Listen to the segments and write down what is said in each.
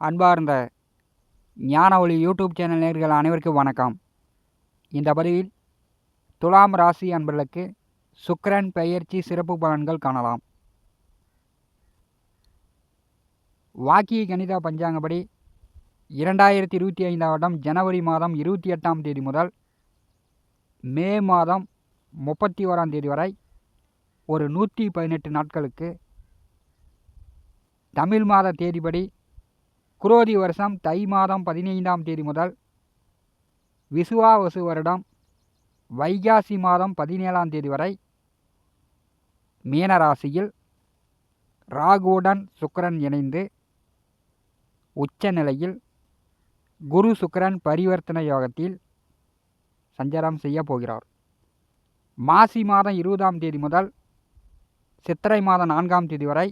அன்பார்ந்த ஞான ஒளி யூடியூப் சேனல் நேயர்கள் அனைவருக்கும் வணக்கம். இந்த பதிவில் துலாம் ராசி அன்பர்களுக்கு சுக்கிரன் பெயர்ச்சி சிறப்பு பலன்கள் காணலாம். வாக்கிய கணித பஞ்சாங்கப்படி 2025 வருடம் ஜனவரி மாதம் 28ஆம் தேதி முதல் மே மாதம் 31ஆம் தேதி வரை ஒரு 118 நாட்களுக்கு தமிழ் மாத தேதிப்படி குரோதி வருஷம் தை மாதம் 15ஆம் தேதி முதல் விசுவாவசு வருடம் வைகாசி மாதம் 17ஆம் தேதி வரை மீனராசியில் ராகுவுடன் சுக்கிரன் இணைந்து உச்ச நிலையில் குரு சுக்கிரன் பரிவர்த்தனை யோகத்தில் சஞ்சாரம் செய்ய போகிறார். மாசி மாதம் 20ஆம் தேதி முதல் சித்திரை மாதம் 4ஆம் தேதி வரை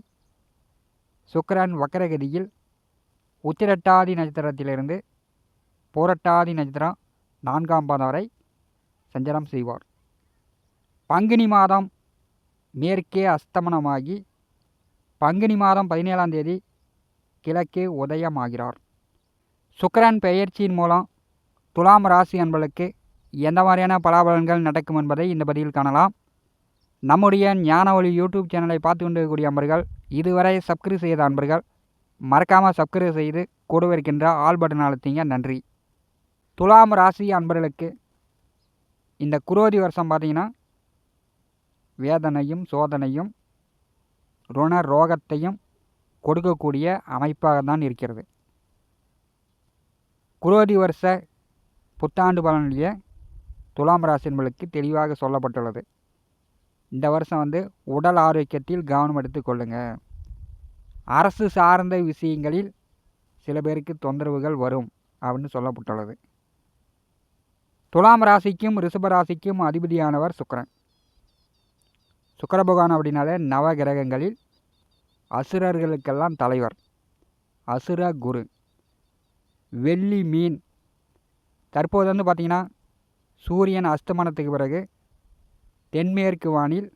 சுக்கிரன் வக்கரகதியில் உத்திரட்டாதி நட்சத்திரத்திலிருந்து பூரட்டாதி நட்சத்திரம் 4ஆம் பாதம் வரை சஞ்சாரம் செய்வார். பங்குனி மாதம் மேற்கே அஸ்தமனமாகி பங்குனி மாதம் 17ஆம் தேதி கிழக்கே உதயமாகிறார். சுக்கிரன் பெயர்ச்சியின் மூலம் துலாம் ராசி அன்பர்களுக்கு எந்த மாதிரியான பலாபலன்கள் நடக்கும் என்பதை இந்த பதிவில் காணலாம். நம்முடைய ஞான ஒளி யூடியூப் சேனலை பார்த்து கொண்டிருக்கக்கூடிய அன்பர்கள், இதுவரை சப்ஸ்கிரைப் செய்த அன்பர்கள் மறக்காமல் சப்ஸ்கிரைப் செய்து கூடவே இருக்கின்ற ஆல் பட்டன் அழுத்திங்க. நன்றி. துலாம் ராசி அன்பர்களுக்கு இந்த குரோதி வருஷம் பார்த்திங்கன்னா வேதனையும் சோதனையும் ருண ரோகத்தையும் கொடுக்கக்கூடிய அமைப்பாக தான் இருக்கிறது. குரோதி வருஷ புத்தாண்டு பலனிலேயே துலாம் ராசி அன்பர்களுக்கு தெளிவாக சொல்லப்பட்டுள்ளது. இந்த வருஷம் உடல் ஆரோக்கியத்தில் கவனம் எடுத்து கொள்ளுங்கள். அரசு சார்ந்த விஷயங்களில் சில பேருக்கு தொந்தரவுகள் வரும் அப்படின்னு சொல்லப்பட்டுள்ளது. துலாம் ராசிக்கும் ரிஷப ராசிக்கும் அதிபதியானவர் சுக்கிரன். சுக்கிர பகவான் அப்படின்னாலே நவ கிரகங்களில் அசுரர்களுக்கெல்லாம் தலைவர், அசுர குரு. வெள்ளி மீன். தற்போது பார்த்திங்கன்னா சூரியன் அஸ்தமனத்துக்கு பிறகு தென்மேற்கு வானில்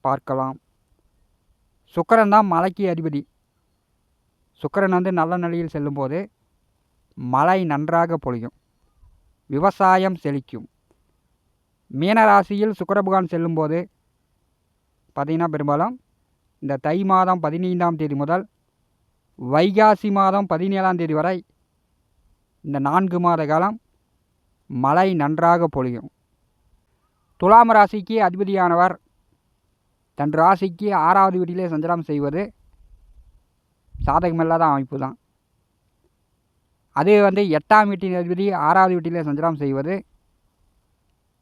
பார்க்கலாம். சுக்கிரன் தான் மலைக்கு அதிபதி. சுக்கிரன் நல்ல நிலையில் செல்லும்போது மழை நன்றாக பொழியும், விவசாயம் செழிக்கும். மீனராசியில் சுக்கிர பகவான் செல்லும்போது பார்த்திங்கன்னா பெரும்பாலும் இந்த தை மாதம் 15ஆம் தேதி முதல் வைகாசி மாதம் 17ஆம் தேதி வரை இந்த 4 மாத காலம் மழை நன்றாக பொழியும். துலாம் ராசிக்கு அதிபதியானவர் தன் ராசிக்கு 6வது வீட்டிலே சஞ்சாரம் செய்வது சாதகமில்லாத அமைப்பு தான். அது 8ஆம் வீட்டின் அதிபதி 6வது வீட்டிலே சஞ்சாரம் செய்வது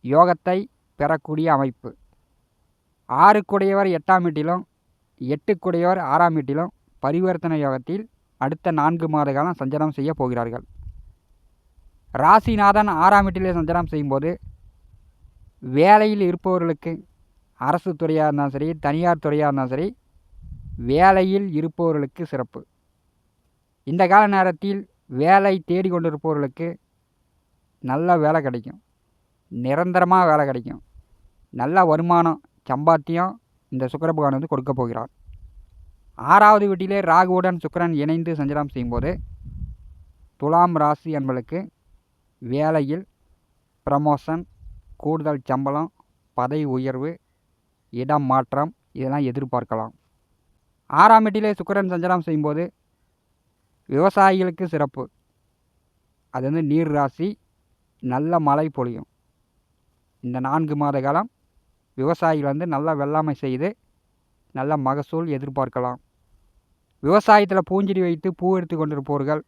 யோகத்தை பெறக்கூடிய அமைப்பு. 6க்குடையவர் 8ஆம் வீட்டிலும் 8க்குடையவர் 6ஆம் வீட்டிலும் பரிவர்த்தனை யோகத்தில் அடுத்த 4 மாத காலம் சஞ்சாரம் செய்ய போகிறார்கள். ராசிநாதன் 6ஆம் வீட்டிலே சஞ்சாரம் செய்யும்போது வேலையில் இருப்பவர்களுக்கு அரசு துறையாக இருந்தாலும் சரி, தனியார் துறையாக இருந்தாலும் சரி, வேலையில் இருப்பவர்களுக்கு சிறப்பு. இந்த கால நேரத்தில் வேலை தேடிக்கொண்டிருப்பவர்களுக்கு நல்ல வேலை கிடைக்கும், நிரந்தரமாக வேலை கிடைக்கும், நல்ல வருமானம் சம்பாத்தியம் இந்த சுக்கிர பகவான் கொடுக்க போகிறார். 6வது வீட்டிலே ராகுவுடன் சுக்கிரன் இணைந்து சஞ்சாரம் செய்யும்போது துலாம் ராசி அன்பர்களுக்கு வேலையில் ப்ரமோஷன், கூடுதல் சம்பளம், பதவி உயர்வு, இடம் மாற்றம் இதெல்லாம் எதிர்பார்க்கலாம். 6ஆம் வீட்டிலே சுக்கிரன் சஞ்சாரம் செய்யும்போது விவசாயிகளுக்கு சிறப்பு. அது நீர் ராசி, நல்ல மழை பொழியும். இந்த 4 மாத காலம் விவசாயிகள் நல்ல வெள்ளாமை செய்து நல்ல மகசூல் எதிர்பார்க்கலாம். விவசாயத்தில் பூஞ்செடி வைத்து பூ எடுத்து கொண்டிருப்பவர்கள்,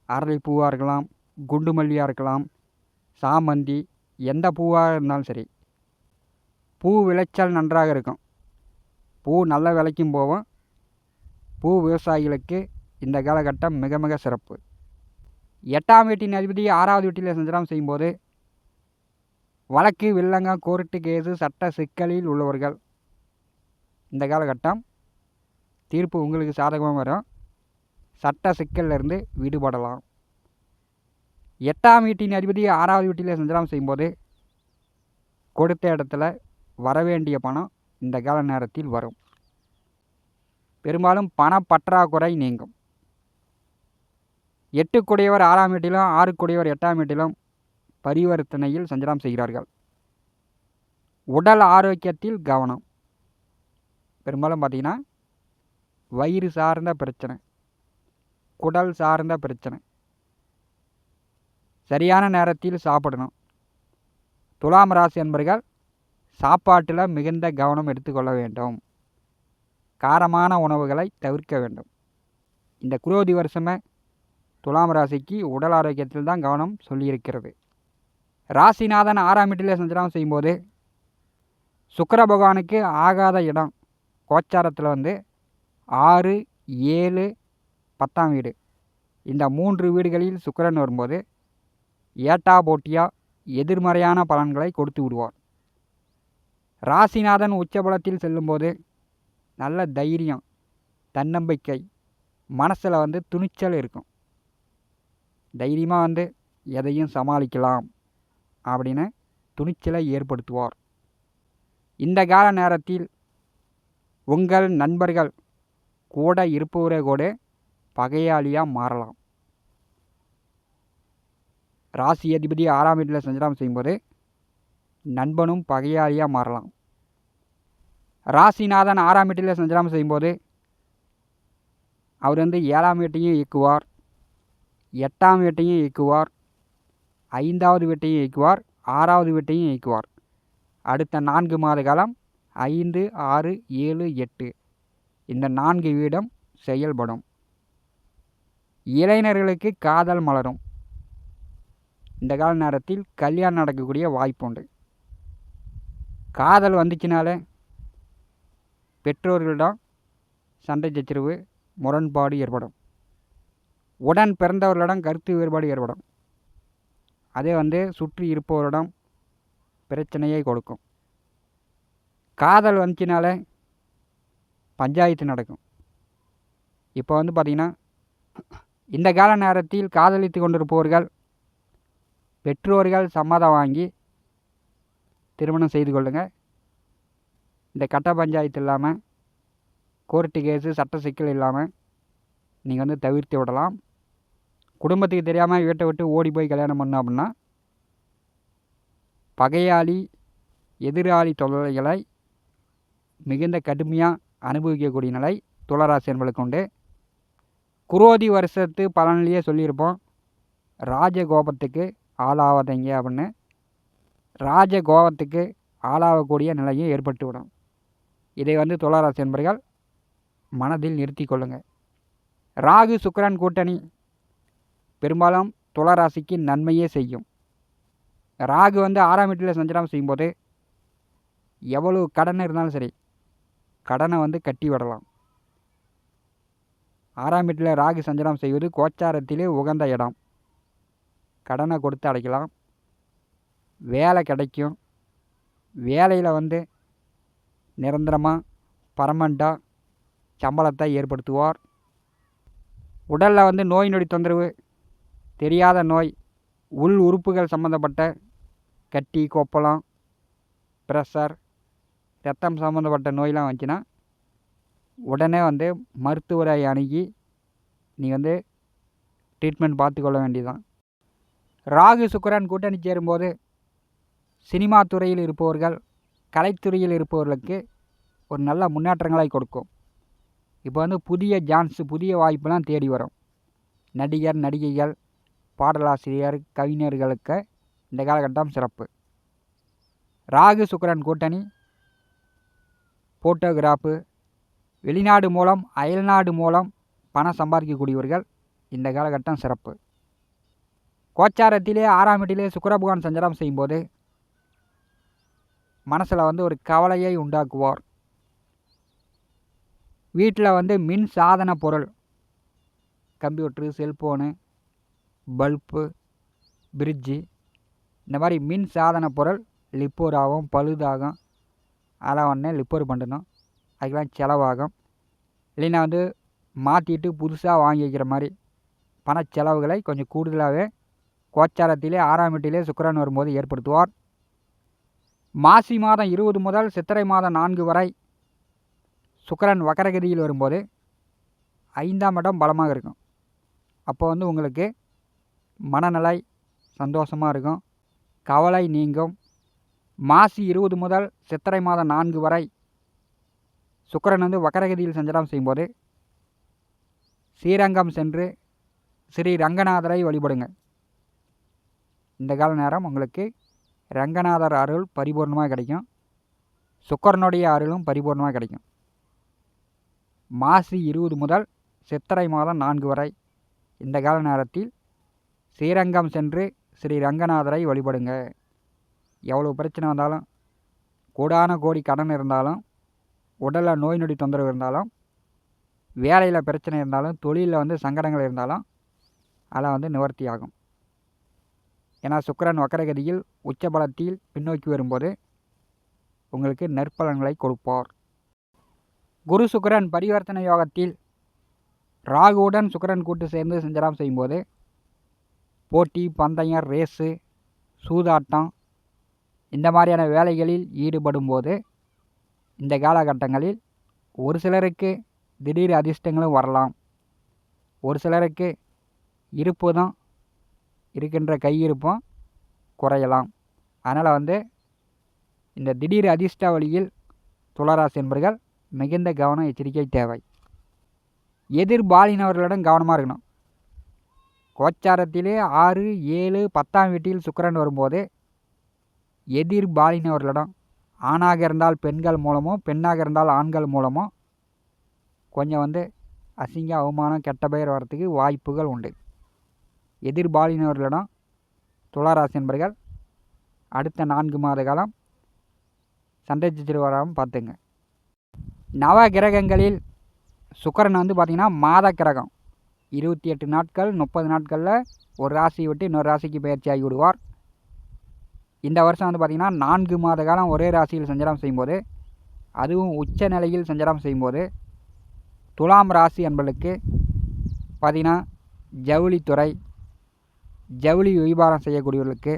அரளி பூவாக இருக்கலாம், குண்டு மல்லியாக இருக்கலாம், சாமந்தி, எந்த பூவாக இருந்தாலும் சரி, பூ விளைச்சல் நன்றாக இருக்கும். பூ நல்ல விலைக்கும் போகும். பூ விவசாயிகளுக்கு இந்த காலகட்டம் மிக மிக சிறப்பு. 8ஆம் வீட்டின் அதிபதி 6வது வீட்டில் சஞ்சாரம் செய்யும்போது வழக்கு, வில்லங்கம், கோர்ட்டு கேஸு, சட்ட சிக்கலில் உள்ளவர்கள் இந்த காலகட்டம் தீர்ப்பு உங்களுக்கு சாதகமாக வரும். சட்ட சிக்கலிலிருந்து விடுபடலாம். 8ஆம் வீட்டின் அதிபதி 6வது வீட்டில் சஞ்சாரம் செய்யும்போது கொடுத்த இடத்துல வரவேண்டிய பணம் இந்த கால நேரத்தில் வரும். பெரும்பாலும் பண பற்றாக்குறை நீங்கும். 8 6ஆம் வீட்டிலும் 6 8ஆம் வீட்டிலும் பரிவர்த்தனையில் சஞ்சாரம் செய்கிறார்கள். உடல் ஆரோக்கியத்தில் கவனம். பெரும்பாலும் பார்த்திங்கன்னா வயிறு சார்ந்த பிரச்சனை, குடல் சார்ந்த பிரச்சனை, சரியான நேரத்தில் சாப்பிடணும். துலாம் ராசி என்பர்கள் சாப்பாட்டில் மிகுந்த கவனம் எடுத்துக்கொள்ள வேண்டும். காரமான உணவுகளை தவிர்க்க வேண்டும். இந்த குரோதி வருஷமே துலாம் ராசிக்கு உடல் ஆரோக்கியத்தில் தான் கவனம் சொல்லியிருக்கிறது. ராசிநாதன் 6ஆம் வீட்டிலே சஞ்சாரம் செய்யும்போது சுக்கிர பகவானுக்கு ஆகாத இடம் கோச்சாரத்தில் 6, 7, 10ஆம் வீடு. இந்த 3 வீடுகளில் சுக்கிரன் வரும்போது ஏட்டா போட்டியா எதிர்மறையான பலன்களை கொடுத்து விடுவார். ராசிநாதன் உச்சபலத்தில் செல்லும்போது நல்ல தைரியம், தன்னம்பிக்கை, மனசில் துணிச்சல் இருக்கும். தைரியமாக எதையும் சமாளிக்கலாம் அப்படின்னு துணிச்சலை ஏற்படுத்துவார். இந்த கால நேரத்தில் உங்கள் நண்பர்கள் கூட இருப்பவரே கூட பகையாளியாக மாறலாம். ராசி அதிபதி 6ஆம் வீட்டில் சஞ்சாரம் செய்யும்போது நண்பனும் பகையாளியாக மாறலாம். ராசிநாதன் 6ஆம் வீட்டில் சஞ்சாரம் செய்யும்போது அவர் 7ஆம் வீட்டையும் இயக்குவார், 8ஆம் வீட்டையும் இயக்குவார், 5வது வீட்டையும் இயக்குவார், 6வது வீட்டையும் இயக்குவார். அடுத்த 4 மாத காலம் 5, 6, 7, 8 இந்த 4 வீடும் செயல்படும். இளைஞர்களுக்கு காதல் மலரும். இந்த கால நேரத்தில் கல்யாணம் நடக்கக்கூடிய வாய்ப்பு உண்டு. காதல் வந்துச்சுனாலே பெற்றோர்களிடம் சண்டை சச்சரவு, முரண்பாடு ஏற்படும். உடன் பிறந்தவர்களிடம் கருத்து வேறுபாடு ஏற்படும். அதே சுற்றி இருப்பவரிடம் பிரச்சனையை கொடுக்கும். காதல் வந்துச்சுனாலே பஞ்சாயத்து நடக்கும். இப்போ பார்த்திங்கன்னா இந்த கால நேரத்தில் காதலித்து கொண்டிருப்பவர்கள் பெற்றோர்கள் சம்மதம் வாங்கி திருமணம் செய்து கொள்ளுங்கள். இந்த கட்ட பஞ்சாயத்து இல்லாமல், கோர்ட்டு கேஸு, சட்ட சிக்கல் இல்லாமல் நீங்கள் தவிர்த்து விடலாம். குடும்பத்துக்கு தெரியாமல் வீட்டை விட்டு ஓடி போய் கல்யாணம் பண்ணோம் அப்படின்னா பகையாளி, எதிராளி தொல்லைகளை மிகுந்த கடுமையாக அனுபவிக்கக்கூடிய நிலை துளாராசி என்பளுக்கு உண்டு. குரோதி வருஷத்து பலனிலேயே சொல்லியிருப்போம், ராஜகோபத்துக்கு ஆளாவதீங்க அப்படின்னு. ராஜகோபத்துக்கு ஆளாகக்கூடிய நிலையும் ஏற்பட்டுவிடும். இதை துளாராசி என்பர்கள் மனதில் நிறுத்தி கொள்ளுங்கள். ராகு சுக்கிரன் கூட்டணி பெரும்பாலும் துளாராசிக்கு நன்மையே செய்யும். ராகு 6ஆம் வீட்டில் சஞ்சாரம் செய்யும்போது எவ்வளவு கடன் இருந்தாலும் சரி கடனை கட்டி விடலாம். 6ஆம் வீட்டில் ராகு சஞ்சாரம் செய்வது கோச்சாரத்திலே உகந்த இடம். கடனை கொடுத்து அடைக்கலாம். வேலை கிடைக்கும். வேலையில் நிரந்தரமாக பர்மனெண்ட்டாக சம்பளத்தை ஏற்படுத்துவார். உடலில் நோய் நொடி தொந்தரவு, தெரியாத நோய், உள் உறுப்புகள் சம்மந்தப்பட்ட கட்டி, கொப்பளம், ப்ரெஷர், ரத்தம் சம்மந்தப்பட்ட நோயெலாம் வந்துச்சுன்னா உடனே மருத்துவரை அணுகி நீ ட்ரீட்மெண்ட் பார்த்துக்கொள்ள வேண்டியதுதான். ராகு சுக்கிரன் கூட்டணி சேரும்போது சினிமா துறையில் இருப்பவர்கள், கலைத்துறையில் இருப்பவர்களுக்கு ஒரு நல்ல முன்னேற்றங்களை கொடுக்கும். இப்போ புதிய சான்ஸு, புதிய வாய்ப்பெல்லாம் தேடி வரும். நடிகர், நடிகைகள், பாடலாசிரியர், கவிஞர்களுக்கு இந்த காலகட்டம் சிறப்பு. ராகு சுக்கிரன் கூட்டணி ஃபோட்டோகிராஃபு, வெளிநாடு மூலம் அயல்நாடு மூலம் பணம் சம்பாதிக்கக்கூடியவர்கள் இந்த காலகட்டம் சிறப்பு. கோச்சாரத்திலே 6ஆம் வீட்டிலே சுக்கிர பகவான் சஞ்சாரம் செய்யும்போது மனசில் ஒரு கவலையை உண்டாக்குவார். வீட்டில் மின் சாதன பொருள், கம்ப்யூட்ரு, செல்ஃபோனு, பல்பு, ஃப்ரிட்ஜு, இந்த மாதிரி மின் சாதன பொருள் ரிப்பேர் ஆகும், பழுதாகும். அதெல்லாம் ரிப்பேர் பண்ணணும். அதுக்கெல்லாம் செலவாகும். இல்லைன்னா மாற்றிட்டு புதுசாக வாங்கி வைக்கிற மாதிரி பணச்செலவுகளை கொஞ்சம் கூடுதலாகவே கோச்சாரத்திலே 6ஆம் வீட்டிலே சுக்கிரன் வரும்போது ஏற்படுத்துவார். மாசி மாதம் 20 முதல் சித்திரை மாதம் 4 வரை சுக்கிரன் வக்கரகதியில் வரும்போது 5ஆம் இடம் பலமாக இருக்கும். அப்போ வந்து உங்களுக்கு மனநிலை சந்தோஷமாக இருக்கும், கவலை நீங்கும். மாசி 20 முதல் சித்திரை மாதம் 4 வரை சுக்கிரன் வந்து வக்கரகதியில் சஞ்சாரம் செய்யும்போது ஸ்ரீரங்கம் சென்று ஸ்ரீ ரங்கநாதரை வழிபடுங்க. இந்த கால நேரம் உங்களுக்கு ரங்கநாதர் அருள் பரிபூர்ணமாக கிடைக்கும், சுக்கிரனுடைய அருளும் பரிபூர்ணமாக கிடைக்கும். மாசி 20 முதல் சித்திரை மாதம் 4 வரை இந்த கால நேரத்தில் ஸ்ரீரங்கம் சென்று ஸ்ரீ ரங்கநாதரை வழிபடுங்க. எவ்வளோ பிரச்சனை வந்தாலும், கோடான கோடி கடன் இருந்தாலும், உடலில் நோய் நொடி தொந்தரவு இருந்தாலும், வேலையில் பிரச்சனை இருந்தாலும், தொழிலில் வந்து சங்கடங்கள் இருந்தாலும் அதெல்லாம் வந்து நிவர்த்தி ஆகும். ஏன்னா சுக்கிரன் வக்கரகதியில் உச்சபலத்தில் பின்னோக்கி வரும்போது உங்களுக்கு நற்பலன்களை கொடுப்பார். குரு சுக்கிரன் பரிவர்த்தனை யோகத்தில் ராகுவுடன் சுக்கிரன் கூட்டு சேர்ந்து சஞ்சாரம் செய்யும்போது போட்டி, பந்தயம், ரேஸு, சூதாட்டம் இந்த மாதிரியான வேலைகளில் ஈடுபடும் போது இந்த காலகட்டங்களில் ஒரு சிலருக்கு திடீர் அதிர்ஷ்டங்களும் வரலாம். ஒரு சிலருக்கு இருப்பும் இருக்கின்ற கையிருப்பும் குறையலாம். அதனால் வந்து இந்த திடீர் அதிர்ஷ்ட வழியில் துளாராசி என்பர்கள் மிகுந்த கவனம், எச்சரிக்கை தேவை. எதிர்பாலினவர்களிடம் கவனமாக இருக்கணும். கோச்சாரத்திலே 6, 7, 10ஆம் வீட்டில் சுக்கிரன் வரும்போது எதிர்பாலினவர்களிடம் ஆணாக இருந்தால் பெண்கள் மூலமோ, பெண்ணாக இருந்தால் ஆண்கள் மூலமோ கொஞ்சம் வந்து அசிங்க, அவமானம், கெட்ட பெயர் வரத்துக்கு வாய்ப்புகள் உண்டு. எதிர்பாலினவர்களிடம் துளாராசி என்பர்கள் அடுத்த 4 மாத காலம் சண்டை சச்சரவு வராமல் பார்த்துங்க. நவ கிரகங்களில் சுக்கிரன் வந்து பார்த்திங்கன்னா மாத கிரகம். 28 நாட்கள் 30 நாட்களில் ஒரு ராசியை விட்டு இன்னொரு ராசிக்கு பயிற்சி ஆகி விடுவார். இந்த வருஷம் வந்து பார்த்திங்கன்னா 4 மாத காலம் ஒரே ராசியில் சஞ்சாரம் செய்யும்போது, அதுவும் உச்ச நிலையில் சஞ்சாரம் செய்யும்போது துலாம் ராசி என்பதற்கு பார்த்திங்கன்னா ஜவுளித்துறை, ஜவுளி வியாபாரம் செய்யக்கூடியவர்களுக்கு,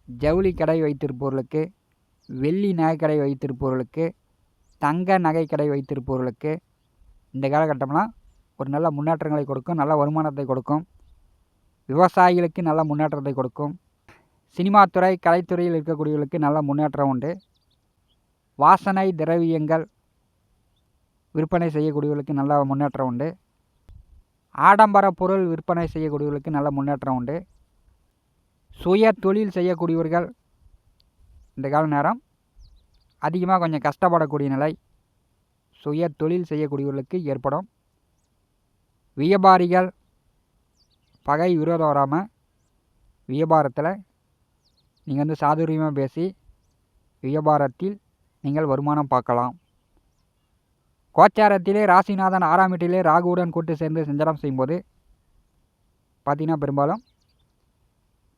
ஜவுளி கடை வைத்திருப்பவர்களுக்கு, வெள்ளி நகைக்கடை வைத்திருப்பவர்களுக்கு, தங்க நகைக்கடை வைத்திருப்பவர்களுக்கு இந்த காலகட்டம்லாம் ஒரு நல்ல முன்னேற்றங்களை கொடுக்கும், நல்ல வருமானத்தை கொடுக்கும். விவசாயிகளுக்கு நல்ல முன்னேற்றத்தை கொடுக்கும். சினிமாத்துறை, கலைத்துறையில் இருக்கக்கூடியவர்களுக்கு நல்ல முன்னேற்றம் உண்டு. வாசனை திரவியங்கள் விற்பனை செய்யக்கூடியவர்களுக்கு நல்ல முன்னேற்றம் உண்டு. ஆடம்பர பொருள் விற்பனை செய்யக்கூடியவர்களுக்கு நல்ல முன்னேற்றம் உண்டு. சுய தொழில் செய்யக்கூடியவர்கள் இந்த கால நேரம் அதிகமாக கொஞ்சம் கஷ்டப்படக்கூடிய நிலை சுய தொழில் செய்யக்கூடியவர்களுக்கு ஏற்படும். வியாபாரிகள் பகை விரோதம் வராமல் வியாபாரத்தில் நீங்கள் வந்து சாதுரியமாக பேசி வியாபாரத்தில் நீங்கள் வருமானம் பார்க்கலாம். கோச்சாரத்திலே ராசிநாதன் 6ஆம் வீட்டிலே ராகுவுடன் கூட்டு சேர்ந்து சஞ்சாரம் செய்யும்போது பார்த்திங்கன்னா பெரும்பாலும்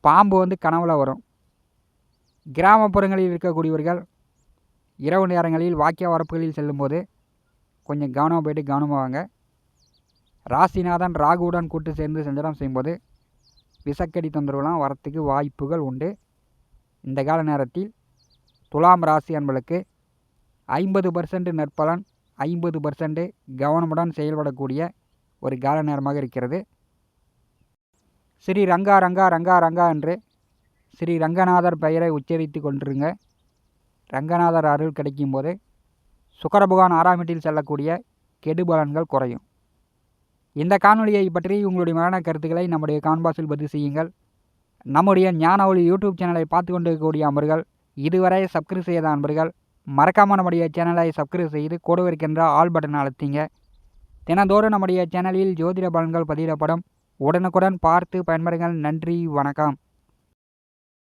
பாம்பு வந்து கனவுல வரும். கிராமப்புறங்களில் இருக்கக்கூடியவர்கள் இரவு நேரங்களில் வாக்கிய வரப்புகளில் செல்லும்போது கொஞ்சம் கவனமாக போய்ட்டு கவனமாக வாங்க. ராசிநாதன் ராகுவுடன் கூட்டு சேர்ந்து சஞ்சாரம் செய்யும்போது விஷக்கடி தொந்தரவுலாம் வரத்துக்கு வாய்ப்புகள் உண்டு. இந்த கால நேரத்தில் துலாம் ராசி என்பதற்கு 50% நற்பலன், 50% கவனமுடன் செயல்படக்கூடிய ஒரு கால நேரமாக இருக்கிறது. ஸ்ரீ ரங்கா ரங்கா ரங்கா ரங்கா என்று ஸ்ரீ ரங்கநாதர் பெயரை உச்சரித்து கொண்டிருங்க. ரங்கநாதர் அருள் கிடைக்கும் போது சுக்கிர பகவான் 6ஆம் வீட்டில் செல்லக்கூடிய கெடுபலன்கள் குறையும். இந்த காணொலியை பற்றி உங்களுடைய மரண கருத்துக்களை நம்முடைய கான்பாஸில் பதிவு செய்யுங்கள். நம்முடைய ஞான ஒளி யூடியூப் சேனலை பார்த்து கொண்டிருக்கக்கூடிய அன்பர்கள், இதுவரை சப்ஸ்கிரைப் செய்த அன்பர்கள் மறக்காமல் நம்முடைய சேனலை சப்ஸ்கிரைப் செய்து கூட இருக்கின்ற ஆல் பட்டன் அழுத்திங்க. தினந்தோறும் நம்முடைய சேனலில் ஜோதிட பலன்கள் பதிவிடப்படும். உடனுக்குடன் பார்த்து பயன்பெறுங்கள். நன்றி, வணக்கம்.